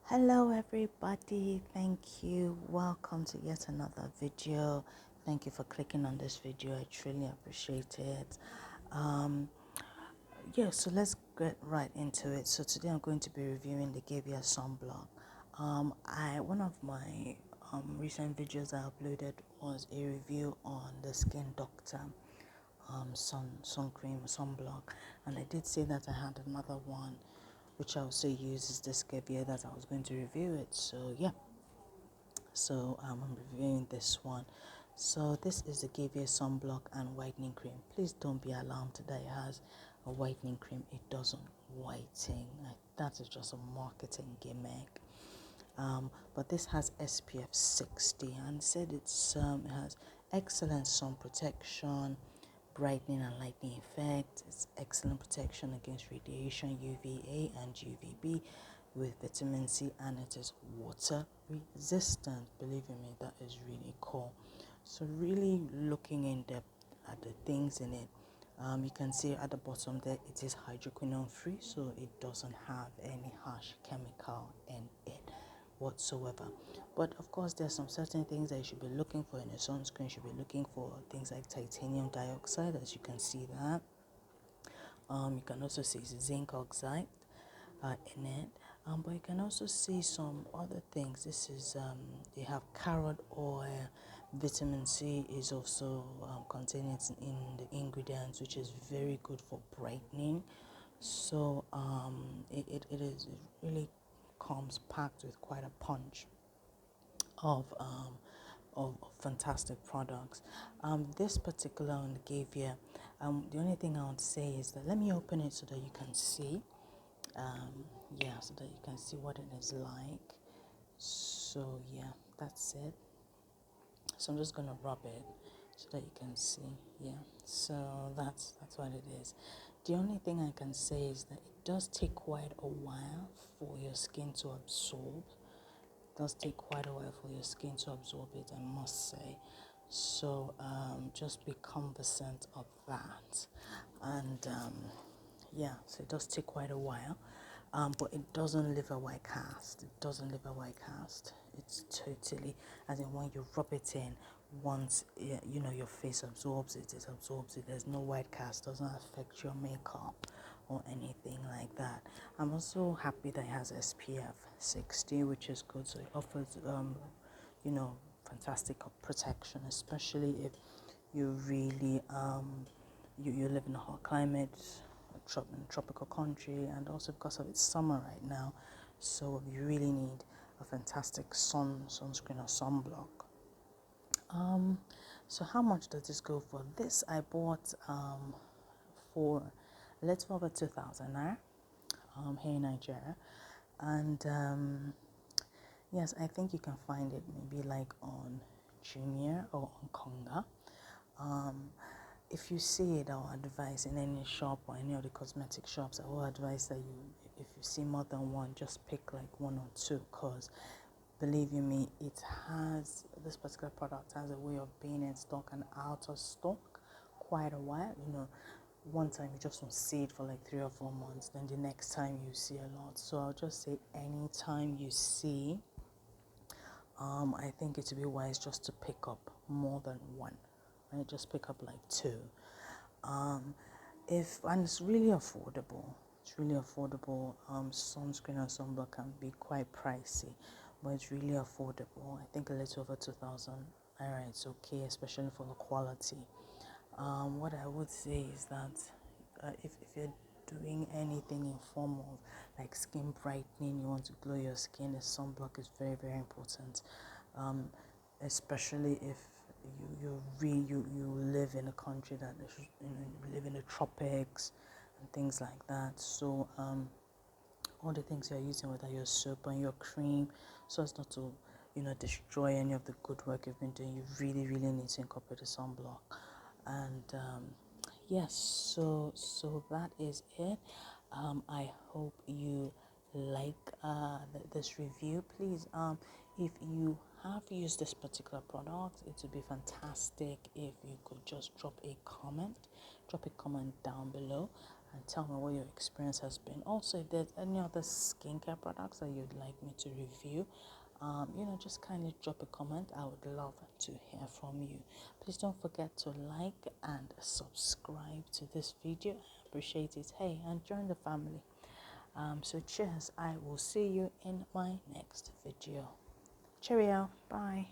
Hello everybody, thank you. Welcome to yet another video. Thank you for clicking on this video. I truly appreciate it. So let's get right into it. So today I'm going to be reviewing the Gavia sunblock. One of my recent videos I uploaded was a review on the Skin Doctor sun cream sunblock, and I did say that I had another one which I also uses this Gavia that I was going to review it. So I'm reviewing this one. So this is the Gavia sunblock and whitening cream. Please don't be alarmed that it has a whitening cream. It doesn't whiten. That is just a marketing gimmick. But this has SPF 60 and said it has excellent sun protection, brightening and lightening effect. It's excellent protection against radiation, UVA and UVB with vitamin C, and it is water resistant. Believe me, that is really cool. So really looking in depth at the things in it. You can see at the bottom there it is hydroquinone free, so it doesn't have any harsh chemical in it whatsoever. But of course there's some certain things that you should be looking for in a sunscreen. You should be looking for things like titanium dioxide, as you can see that. You can also see zinc oxide in it, but you can also see some other things. This is they have carrot oil. Vitamin C is also contained in the ingredients, which is very good for brightening. So it really comes packed with quite a punch of fantastic products. This particular one gave you, the only thing I would say is that let me open it so that you can see. So that you can see what it is like. So yeah, that's it. So I'm just gonna rub it so that you can see. Yeah, so that's what it is. The only thing I can say is that it does take quite a while for your skin to absorb. It does take quite a while for your skin to absorb it, I must say. So just be cognizant of that. And so it does take quite a while. But it doesn't leave a white cast. It doesn't leave a white cast. It's totally, as in when you rub it in, once your face absorbs it, it absorbs it. There's no white cast. Doesn't affect your makeup or anything like that. I'm also happy that it has SPF 60, which is good. So it offers fantastic protection, especially if you really you live in a hot climate, in a tropical country, and also because of it's summer right now, so you really need a fantastic sunscreen or sunblock. So how much does this go for? This I bought for a little over 2,000 naira here in Nigeria, and yes, I think you can find it maybe like on Junior or on Konga. If you see it, I'll advise in any shop or any of the cosmetic shops, I will advise that if you see more than one, just pick like one or two, because believe you me, this particular product has a way of being in stock and out of stock quite a while. One time you just don't see it for like 3 or 4 months, then the next time you see a lot. So I'll just say anytime you see, I think it would be wise just to pick up more than one. Right? Just pick up like 2. And it's really affordable. It's really affordable. Sunscreen and sunblock can be quite pricey, but it's really affordable. I think a little over 2,000 naira. It's okay, especially for the quality. What I would say is that if you're doing anything in form of like skin brightening, you want to glow your skin, the sunblock is very, very important. Especially if you live in a country that you live in the tropics and things like that. So all the things you're using, whether your soap and your cream, so as not to destroy any of the good work you've been doing, you really, really need to incorporate a sunblock. And yes, so that is it. I hope you like this review. Please, if you have used this particular product, it would be fantastic if you could just drop a comment down below. and tell me what your experience has been. Also, if there's any other skincare products that you'd like me to review, just kindly drop a comment. I would love to hear from you. Please don't forget to like and subscribe to this video. I appreciate it. Hey, and join the family. So cheers. I will see you in my next video. Cheerio. Bye.